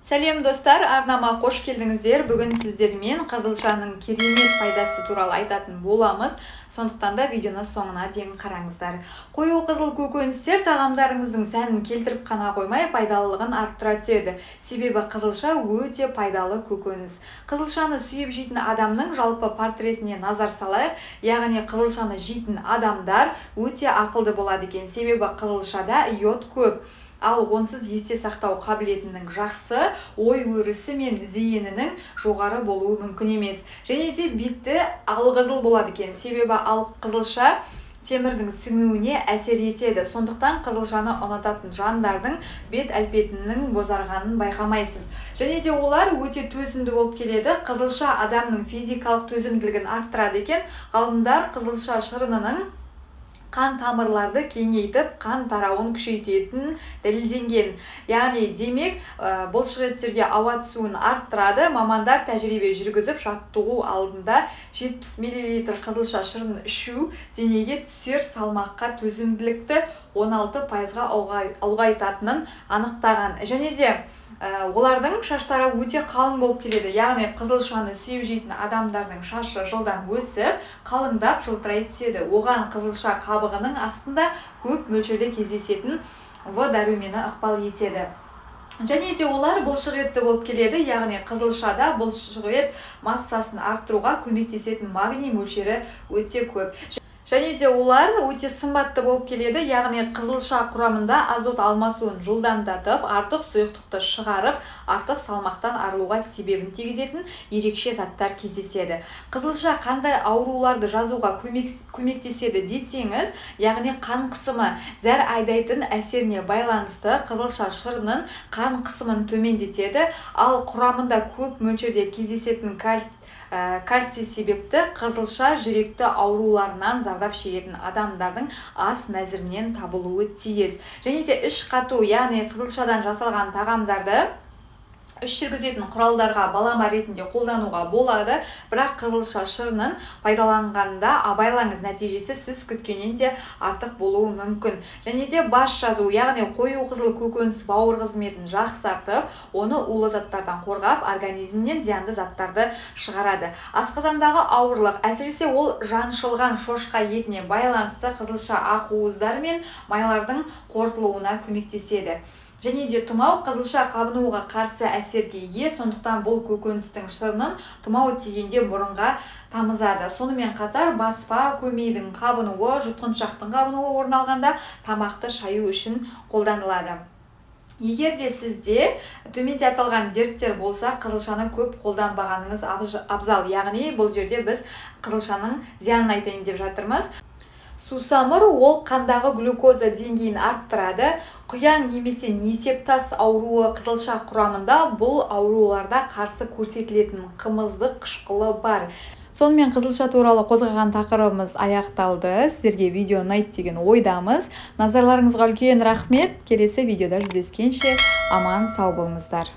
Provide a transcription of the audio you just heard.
Сәлем достар, арнама қош келдіңіздер. Бүгін сіздермен қызылшаның керемет пайдасы туралы айтатын боламыз. Сондықтан да видеоны соңына дейін қараңыздар. Қою қызыл көкөністер тағамдарыңыздың сәнін келтіріп қана қоймай, пайдалылығын арттыра түседі. Себебі қызылша өте пайдалы көкөніс. Қызылшаны сүйіп жейтін адамның жалпы портретіне назар салайық. Яғни қызылшаны жейтін адамдар өте ақылды болады екен. Себебі қызылшада йод көп. Ал онсыз есте сақтау қабілетінің жақсы, ой өрісі мен зейінінің жоғары болуы мүмкін емес. Және де бетті алқызыл болады екен. Себебі алқызылша темірдің сіңуіне әсер етеді. Сондықтан қызылшаны ұнататын жандардың бет әлпетінің бозарғанын байқамайсыз. Және де олар өте төзімді болып келеді. Қызылша адамның физикалық төзімділігін арттырады екен. Ғалымдар қызылша шырынының қан тамырларды кеңейтіп, қан тарауын күшейтетін дәлелденген. Яғни демек, бұлшықеттерге ауа түсуін арттырады. Мамандар тәжірибе жүргізіп, жаттығу алдында 70 мл қызылша шырынын ішу денеге түсер салмаққа төзімділікті 16%-ға ұлғайтатынын анықтаған. Және де олардың шаштары өте қалың болып келеді. Яғни қызылшаны сүйіп жейтін адамдардың шашы жылдан өсіп, қалыңдап жылтырай түседі. Оған қызылша қабығының астында көп мөлшерде кездесетін В дәрумені ықпал етеді. Және де олар бұлшықетті болып келеді. Яғни қызылшада бұлшықет массасын арттыруға көмектесетін магний мөлшері өте көп. Және де олар өте сымбатты болып келеді. Яғни қызылша құрамында азот алмасуын жылдамдатып, артық сұйықтықты шығарып, артық салмақтан арылуға себебін тигізетін ерекше заттар кездеседі. Қызылша қандай ауруларды жазуға көмектеседі десеңіз, яғни қан қысымы, зәр айдайтын әсеріне байланысты қызылша шырынын қан қысымын төмендетеді. Ал құрамында көп мөлшерде кездесетін кальций себепті қызылша жүректі ауруларынан зардап шегетін адамдардың ас мәзірінен табылуы тиіс. Және де іш қату, яғни қызылшадан жасалған тағамдарды іш жүргізетін құралдарға балама ретінде қолдануға болады. Бірақ қызылша шырынын пайдаланғанда абайлаңыз, нәтижесі сіз күткеннен де артық болуы мүмкін. Және де бас жазу, яғни қою қызыл көкөніс бауыр қызметін жақсартып, оны улы заттардан қорғап, организмнен зиянды заттарды шығарады. Асқазандағы ауырлық, әсіресе ол жаншылған шошқа етіне байланысты қызылша ақуыздар мен майлардың қорытылуына көмектеседі. Және де тұмау қызылша қабынуға қарсы әсерге ие, сондықтан бұл көкөністің шырынын тұмау тигенде мұрынға тамызады. Сонымен қатар баспа, көмейдің қабынуы, жұтқыншақтың қабынуы орын алғанда тамақты шаю үшін қолданылады. Егер де сізде төменде аталған дерттер болса, қызылшаны көп қолданбағаныңыз абзал. Яғни бұл жерде біз қызылшаның зиянын айтайын деп жатырмыз. Сусамыр ол қандағы глюкоза деңгейін арттырады. Құяң немесе несептас ауруы қызылша құрамында, бұл ауруларда қарсы көрсетілетін қымыздық қышқылы бар. Сонымен қызылша туралы қозғаған тақырыбымыз аяқталды. Сіздерге видео ұнайды деген ойдамыз. Назарларыңызға үлкен рахмет. Келесі видеода жүздескенше аман сау болыңыздар.